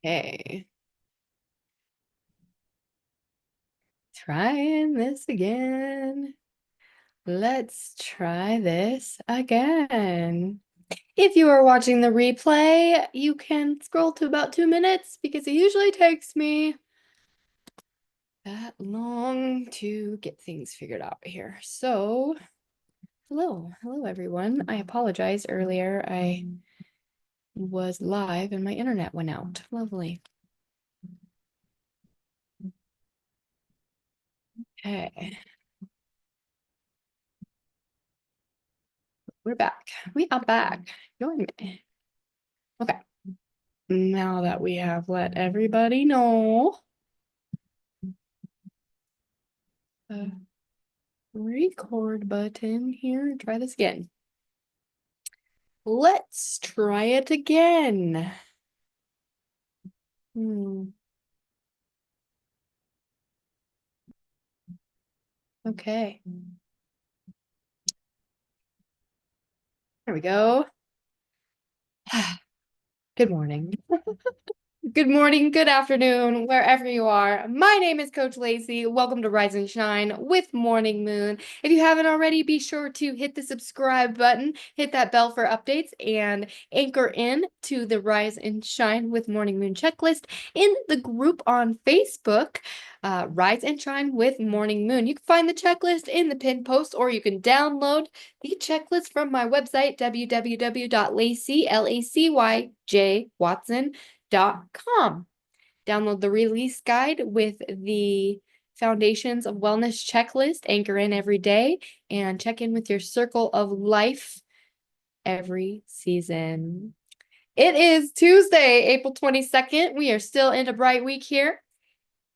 Okay, trying this again. Let's try this again. If you are watching the replay, you can scroll to about 2 minutes because it usually takes me that long to get things figured out here. So, hello everyone. I apologize earlier. I was live and my internet went out. Lovely. Okay, we're back. We are back. Join me. Okay. Now that we have let everybody know, the record button here, try this again. Let's try it again. Okay. There we go. Good morning. Good morning, good afternoon, wherever you are. My name is Coach Lacy. Welcome to Rise and Shine with Morning Moon. If you haven't already, be sure to hit the subscribe button, hit that bell for updates, and anchor in to the Rise and Shine with Morning Moon checklist in the group on Facebook, Rise and Shine with Morning Moon. You can find the checklist in the pinned post, or you can download the checklist from my website, www.lacyjwatson.com. Download the release guide with the Foundations of Wellness checklist, anchor in every day, and check in with your circle of life every season. It is Tuesday, April 22nd. We are still in a bright week here.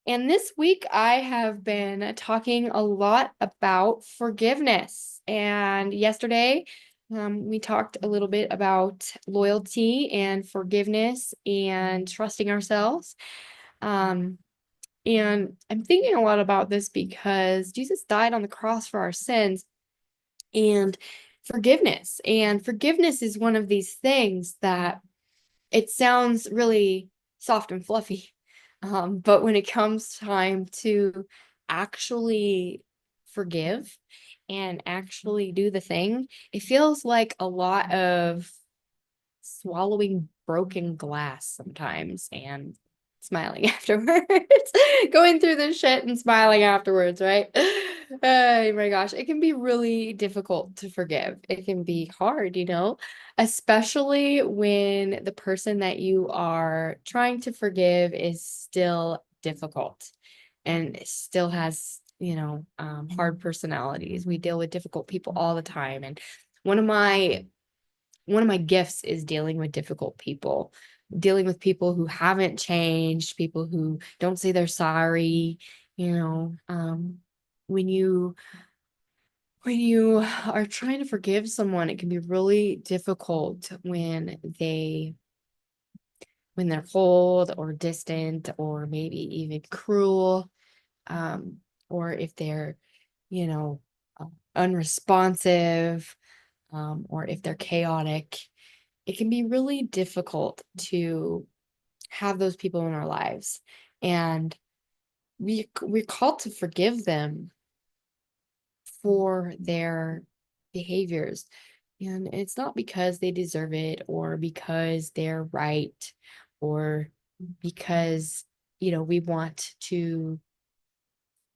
And this week I have been talking a lot about forgiveness. And yesterday, we talked a little bit about loyalty and forgiveness and trusting ourselves. And I'm thinking a lot about this because Jesus died on the cross for our sins and forgiveness. And forgiveness is one of these things that it sounds really soft and fluffy. But when it comes time to actually forgive and actually do the thing, it feels like a lot of swallowing broken glass sometimes and smiling afterwards. Going through this shit and smiling afterwards, right? Oh my gosh, it can be really difficult to forgive. It can be hard, especially when the person that you are trying to forgive is still difficult and still has, hard personalities. We deal with difficult people all the time. And one of my one of my gifts is dealing with difficult people, dealing with people who haven't changed, people who don't say they're sorry. When you are trying to forgive someone, it can be really difficult when they're cold or distant or maybe even cruel, or if they're, you know, unresponsive, or if they're chaotic. It can be really difficult to have those people in our lives. And we're called to forgive them for their behaviors. And it's not because they deserve it or because they're right or because, we want to,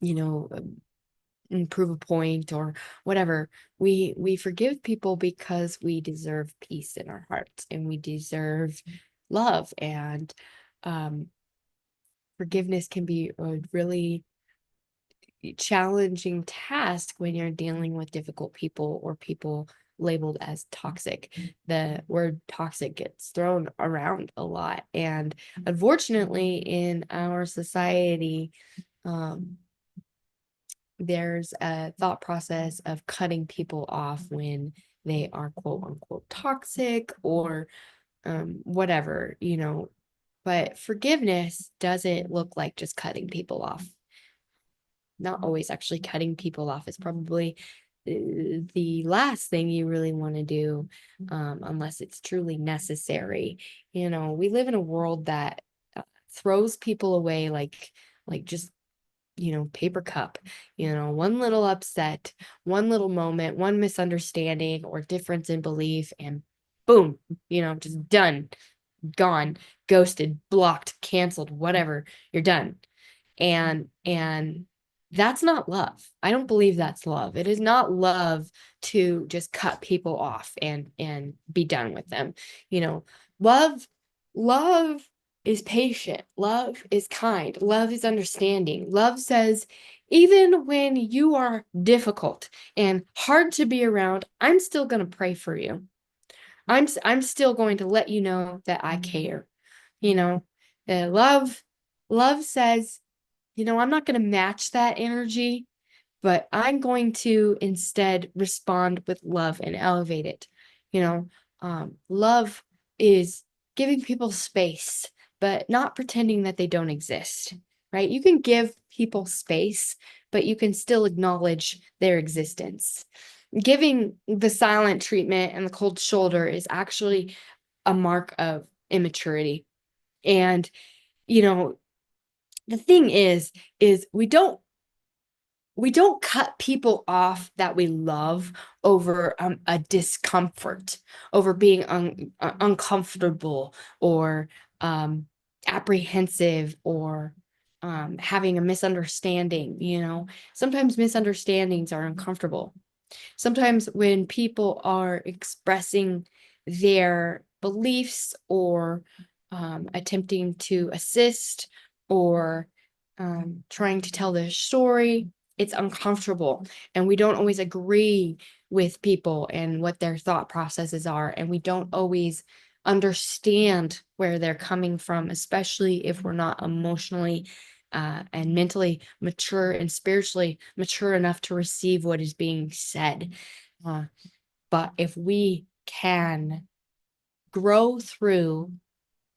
you know, prove a point or whatever. We forgive people because we deserve peace in our hearts and we deserve love. And forgiveness can be a really challenging task when you're dealing with difficult people or people labeled as toxic. The word toxic gets thrown around a lot, and unfortunately in our society, there's a thought process of cutting people off when they are quote unquote toxic or whatever, but forgiveness doesn't look like just cutting people off. Not always. Actually, cutting people off is probably the last thing you really want to do, unless it's truly necessary. We live in a world that throws people away like just, paper cup, one little upset, one little moment, one misunderstanding or difference in belief, and boom, just done, gone, ghosted, blocked, canceled, whatever, you're done. And that's not love. I don't believe that's love. It is not love to just cut people off and be done with them. Love love is patient. Love is kind. Love is understanding. Love says, even when you are difficult and hard to be around, I'm still going to pray for you. I'm still going to let you know that I care. You know, love says, I'm not going to match that energy, but I'm going to instead respond with love and elevate it. Love is giving people space, but not pretending that they don't exist, right? You can give people space, but you can still acknowledge their existence. Giving the silent treatment and the cold shoulder is actually a mark of immaturity. And, you know, the thing is we don't cut people off that we love over a discomfort, over being uncomfortable or apprehensive or having a misunderstanding. Sometimes misunderstandings are uncomfortable. Sometimes when people are expressing their beliefs or attempting to assist or trying to tell their story, it's uncomfortable. And we don't always agree with people and what their thought processes are. And we don't always understand where they're coming from, especially if we're not emotionally and mentally mature and spiritually mature enough to receive what is being said. But if we can grow through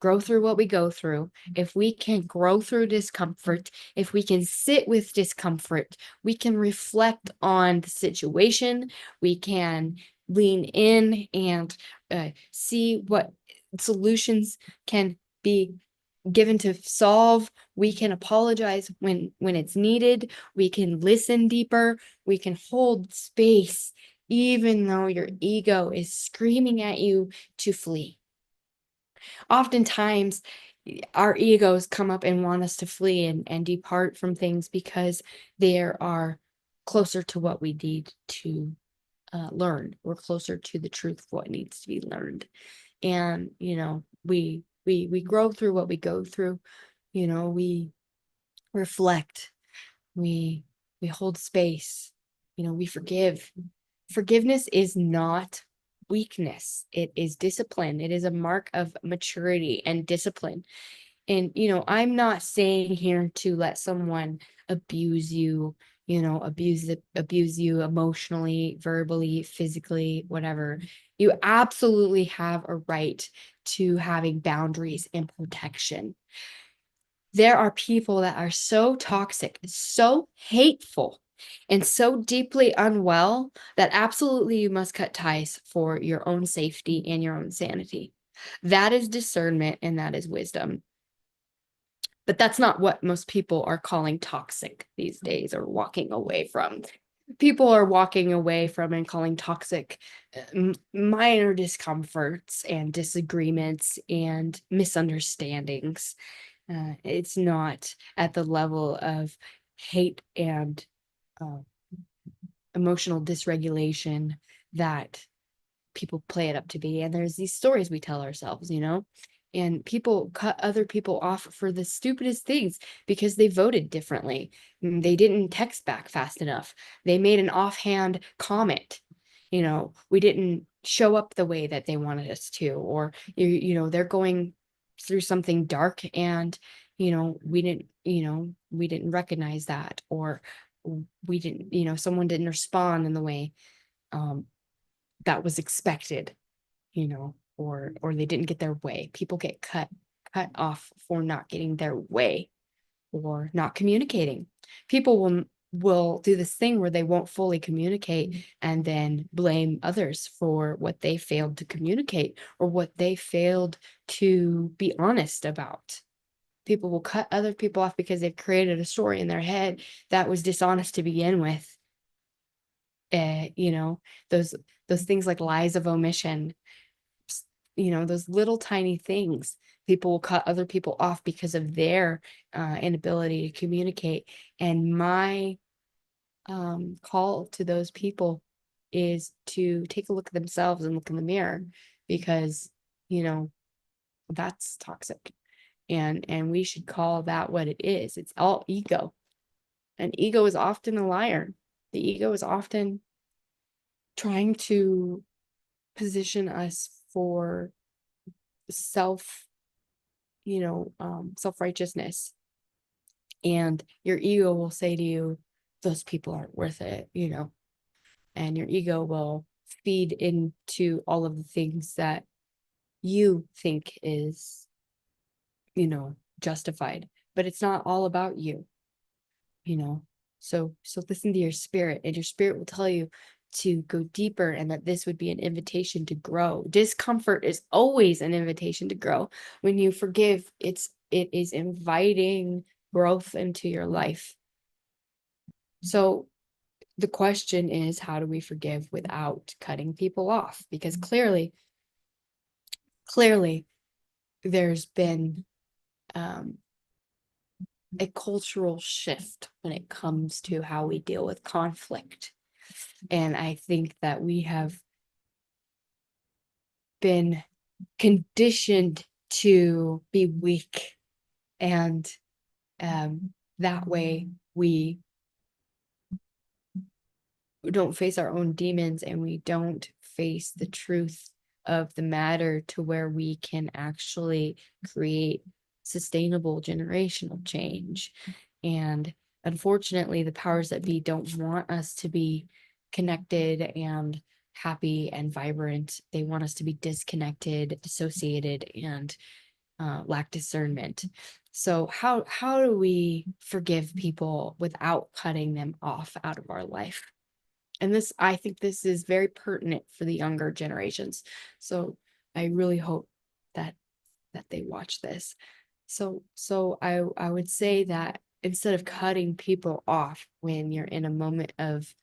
what we go through, if we can grow through discomfort, if we can sit with discomfort, we can reflect on the situation, we can lean in and see what solutions can be given to solve. We can apologize when it's needed. We can listen deeper. We can hold space, even though your ego is screaming at you to flee. Oftentimes, our egos come up and want us to flee and depart from things because they are closer to what we need to learn. We're closer to the truth of what needs to be learned. And, we grow through what we go through. We reflect, we hold space, we forgive. Forgiveness is not weakness. It is discipline. It is a mark of maturity and discipline. And, I'm not saying here to let someone abuse you, abuse you emotionally, verbally, physically, whatever. You absolutely have a right to having boundaries and protection. There are people that are so toxic, so hateful, and so deeply unwell that absolutely you must cut ties for your own safety and your own sanity. That is discernment and that is wisdom. But that's not what most people are calling toxic these days or walking away from. People are walking away from and calling toxic minor discomforts and disagreements and misunderstandings. It's not at the level of hate and uh, emotional dysregulation that people play it up to be. And there's these stories we tell ourselves, and people cut other people off for the stupidest things because they voted differently. They didn't text back fast enough. They made an offhand comment. We didn't show up the way that they wanted us to, or, they're going through something dark and, we didn't recognize that, or we didn't, someone didn't respond in the way that was expected, or they didn't get their way. People get cut off for not getting their way or not communicating. People will do this thing where they won't fully communicate and then blame others for what they failed to communicate or what they failed to be honest about. People will cut other people off because they've created a story in their head that was dishonest to begin with. You know, those things like lies of omission, you know, those little tiny things. People will cut other people off because of their inability to communicate. And my call to those people is to take a look at themselves and look in the mirror, because, you know, that's toxic. And we should call that what it is. It's all ego. And ego is often a liar. The ego is often trying to position us for self, self-righteousness. And your ego will say to you, those people aren't worth it, and your ego will feed into all of the things that you think is, justified, but it's not all about you, you know. So listen to your spirit, and your spirit will tell you to go deeper, and that this would be an invitation to grow. Discomfort is always an invitation to grow. When you forgive, it is inviting growth into your life. So the question is, how do we forgive without cutting people off? Because clearly there's been a cultural shift when it comes to how we deal with conflict. And I think that we have been conditioned to be weak, and that way we don't face our own demons, and we don't face the truth of the matter to where we can actually create sustainable generational change. And unfortunately, the powers that be don't want us to be connected and happy and vibrant. They want us to be disconnected, dissociated, and lack discernment. So how do we forgive people without cutting them off out of our life? And I think this is very pertinent for the younger generations. So I really hope that they watch this. So I would say that instead of cutting people off when you're in a moment of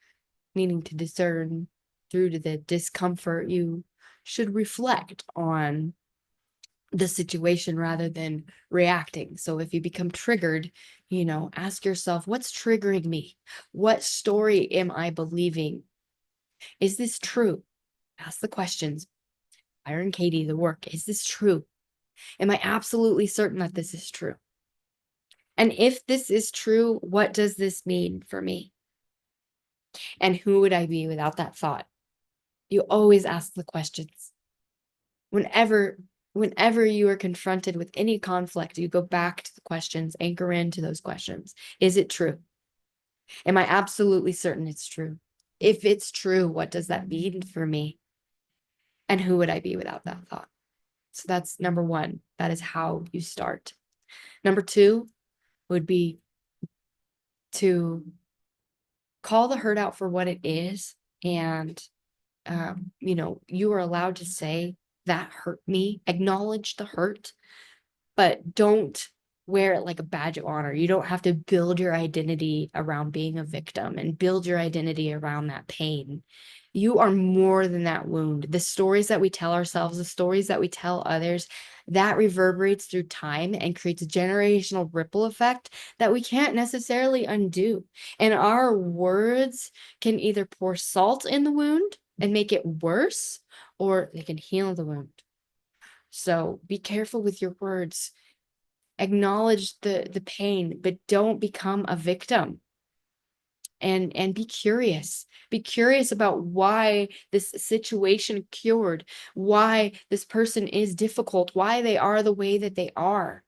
needing to discern through to the discomfort, you should reflect on the situation rather than reacting. So if you become triggered, ask yourself, what's triggering me? What story am I believing? Is this true? Ask the questions. Byron Katie, the work. Is this true? Am I absolutely certain that this is true? And if this is true, what does this mean for me? And who would I be without that thought? You always ask the questions. Whenever you are confronted with any conflict, you go back to the questions, anchor into those questions. Is it true? Am I absolutely certain it's true? If it's true, what does that mean for me? And who would I be without that thought? So that's number one. That is how you start. Number two would be to call the hurt out for what it is. And, you are allowed to say, that hurt me. Acknowledge the hurt, but don't wear it like a badge of honor. You don't have to build your identity around being a victim and build your identity around that pain. You are more than that wound. The stories that we tell ourselves, the stories that we tell others, that reverberates through time and creates a generational ripple effect that we can't necessarily undo. And our words can either pour salt in the wound and make it worse, or they can heal the wound. So be careful with your words. Acknowledge the pain, but don't become a victim. And be curious. Be curious about why this situation cured, why this person is difficult, why they are the way that they are.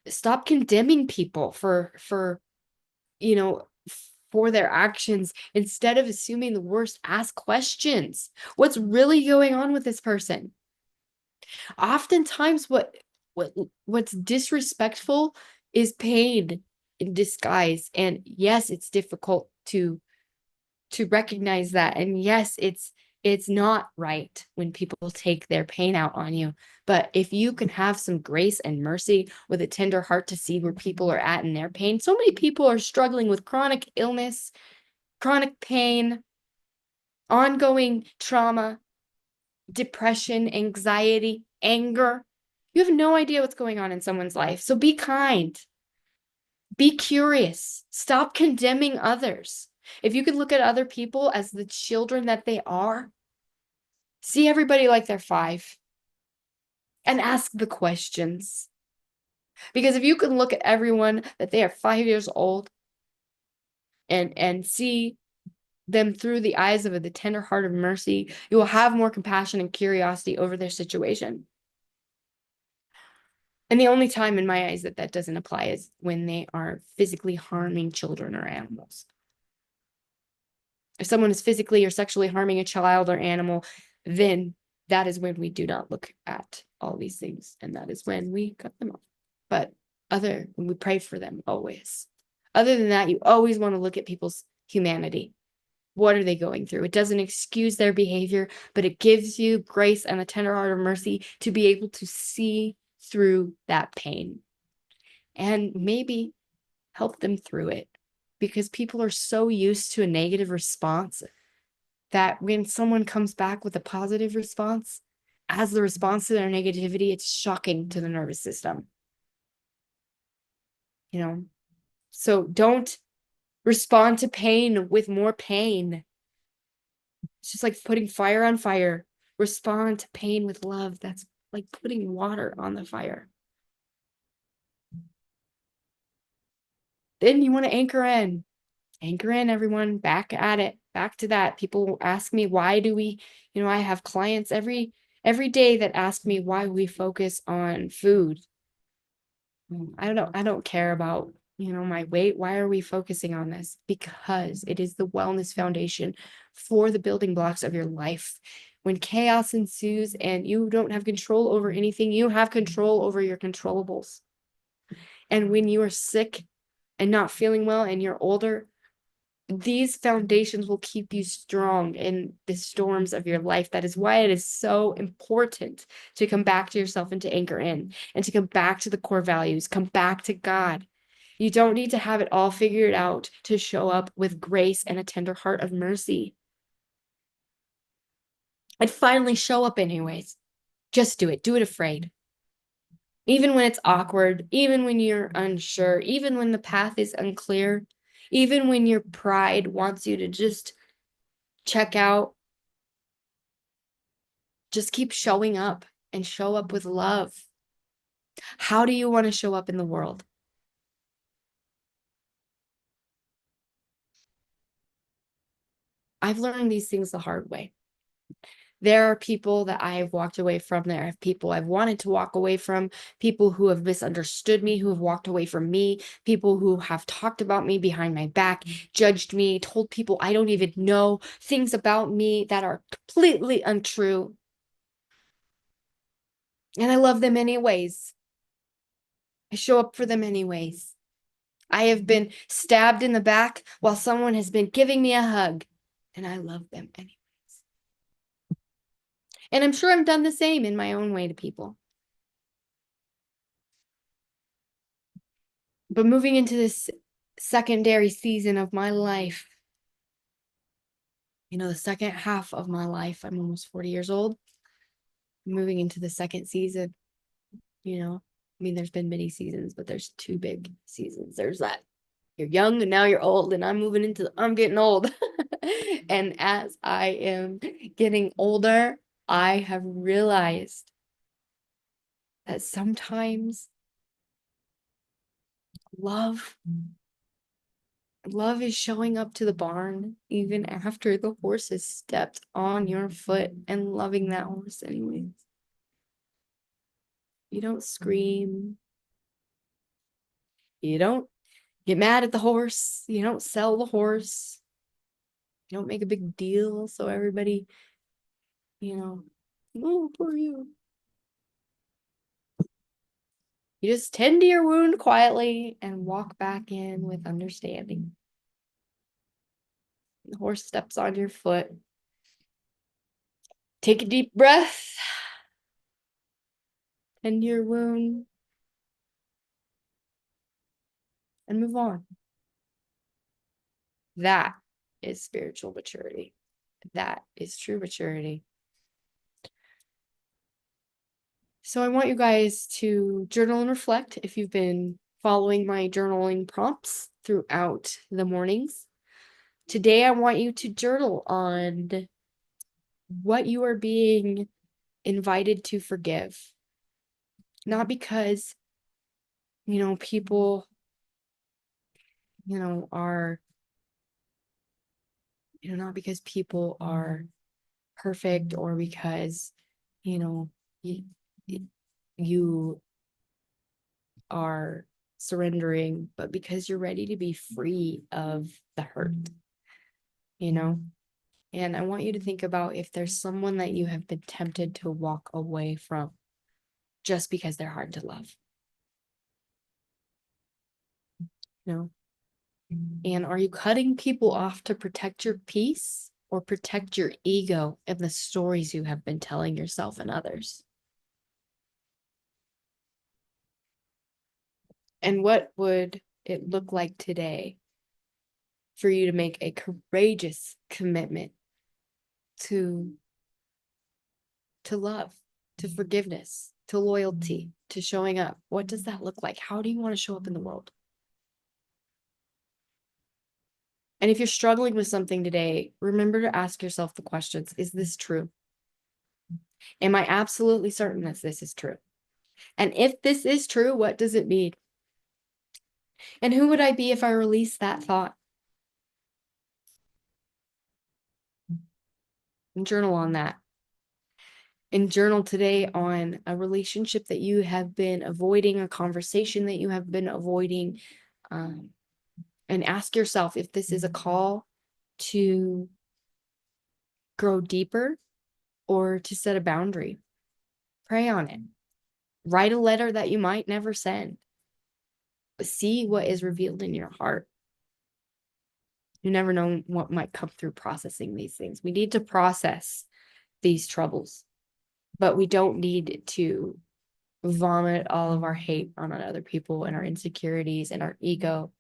Stop condemning people for their actions. Instead of assuming the worst, ask questions. What's really going on with this person? Oftentimes what's disrespectful is pain in disguise. And yes, it's difficult to recognize that. And yes, It's not right when people take their pain out on you. But if you can have some grace and mercy with a tender heart to see where people are at in their pain, so many people are struggling with chronic illness, chronic pain, ongoing trauma, depression, anxiety, anger. You have no idea what's going on in someone's life. So be kind. Be curious. Stop condemning others. If you could look at other people as the children that they are, see everybody like they're 5 and ask the questions. Because if you can look at everyone that they are 5 years old and see them through the eyes of the tender heart of mercy, you will have more compassion and curiosity over their situation. And the only time in my eyes that that doesn't apply is when they are physically harming children or animals. If someone is physically or sexually harming a child or animal, then that is when we do not look at all these things. And that is when we cut them off. But when we pray for them always. Other than that, you always want to look at people's humanity. What are they going through? It doesn't excuse their behavior, but it gives you grace and a tender heart of mercy to be able to see through that pain and maybe help them through it, because people are so used to a negative response that when someone comes back with a positive response as the response to their negativity, it's shocking to the nervous system. So don't respond to pain with more pain. It's just like putting fire on fire. Respond to pain with love. That's like putting water on the fire. Then you want to anchor in. Anchor in, everyone. Back at it. Back to that. People ask me, why do we, I have clients every day that ask me why we focus on food. I don't care about, my weight. Why are we focusing on this? Because it is the wellness foundation for the building blocks of your life. When chaos ensues and you don't have control over anything, you have control over your controllables. And when you are sick and not feeling well and you're older, these foundations will keep you strong in the storms of your life. That is why it is so important to come back to yourself and to anchor in and to come back to the core values, come back to God. You don't need to have it all figured out to show up with grace and a tender heart of mercy. And finally show up anyways. Just do it. Do it afraid. Even when it's awkward, even when you're unsure, even when the path is unclear, even when your pride wants you to just check out, just keep showing up and show up with love. How do you want to show up in the world? I've learned these things the hard way. There are people that I have walked away from. There are people I've wanted to walk away from, people who have misunderstood me, who have walked away from me, people who have talked about me behind my back, judged me, told people I don't even know things about me that are completely untrue. And I love them anyways. I show up for them anyways. I have been stabbed in the back while someone has been giving me a hug, and I love them anyways. And I'm sure I've done the same in my own way to people. But moving into this secondary season of my life, the second half of my life, I'm almost 40 years old, moving into the second season, there's been many seasons, but there's 2 big seasons. There's that you're young and now you're old, and I'm getting old. And as I am getting older, I have realized that sometimes love is showing up to the barn even after the horse has stepped on your foot and loving that horse anyways. You don't scream. You don't get mad at the horse. You don't sell the horse. You don't make a big deal so everybody, oh, poor you. You just tend to your wound quietly and walk back in with understanding. The horse steps on your foot. Take a deep breath. Tend your wound. And move on. That is spiritual maturity. That is true maturity. So I want you guys to journal and reflect if you've been following my journaling prompts throughout the mornings. Today, I want you to journal on what you are being invited to forgive. Not because, people, are, not because people are perfect or because, you, you are surrendering, but because you're ready to be free of the hurt, And I want you to think about if there's someone that you have been tempted to walk away from just because they're hard to love. And are you cutting people off to protect your peace or protect your ego and the stories you have been telling yourself and others? And what would it look like today for you to make a courageous commitment to love, to forgiveness, to loyalty, to showing up? What does that look like? How do you want to show up in the world? And if you're struggling with something today, remember to ask yourself the questions. Is this true? Am I absolutely certain that this is true? And if this is true, what does it mean? And who would I be if I released that thought? And journal on that. And journal today on a relationship that you have been avoiding, a conversation that you have been avoiding. And ask yourself if this is a call to grow deeper or to set a boundary. Pray on it. Write a letter that you might never send. See what is revealed in your heart. You never know what might come through processing these things. We need to process these troubles, but we don't need to vomit all of our hate on other people and our insecurities and our ego.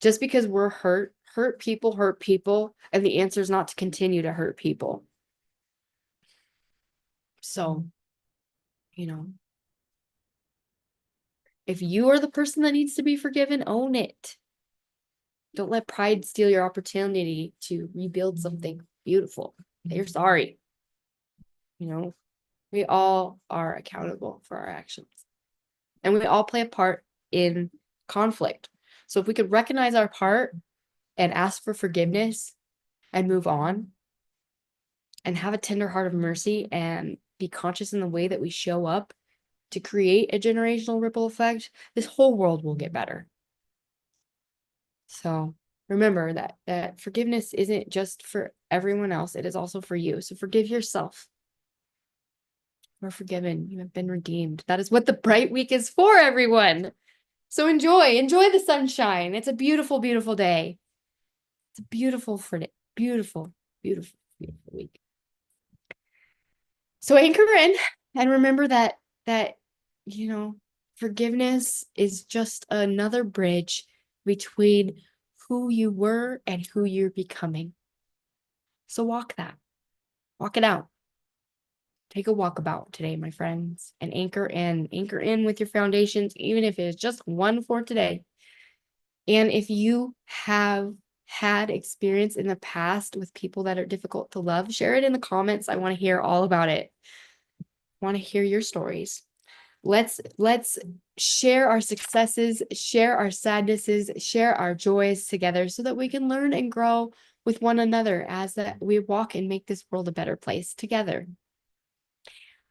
Just because we're hurt people, and the answer is not to continue to hurt people. So, if you are the person that needs to be forgiven, own it. Don't let pride steal your opportunity to rebuild something beautiful. You're sorry. We all are accountable for our actions. And we all play a part in conflict. So if we could recognize our part and ask for forgiveness and move on and have a tender heart of mercy and be conscious in the way that we show up to create a generational ripple effect, this whole world will get better. So remember that forgiveness isn't just for everyone else. It is also for you. So forgive yourself. You're forgiven. You have been redeemed. That is what the Bright Week is for, everyone. So enjoy the sunshine. It's a beautiful, beautiful day. It's a beautiful, beautiful, beautiful, beautiful week. So anchor in and remember that, forgiveness is just another bridge between who you were and who you're becoming. So walk it out. Take a walkabout today, my friends, and anchor in with your foundations, even if it's just one for today. And if you have had experience in the past with people that are difficult to love, share it in the comments. I want to hear all about it. I want to hear your stories. Let's share our successes, share our sadnesses, share our joys together so that we can learn and grow with one another as that we walk and make this world a better place together.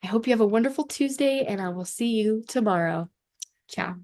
I hope you have a wonderful Tuesday, and I will see you tomorrow. Ciao.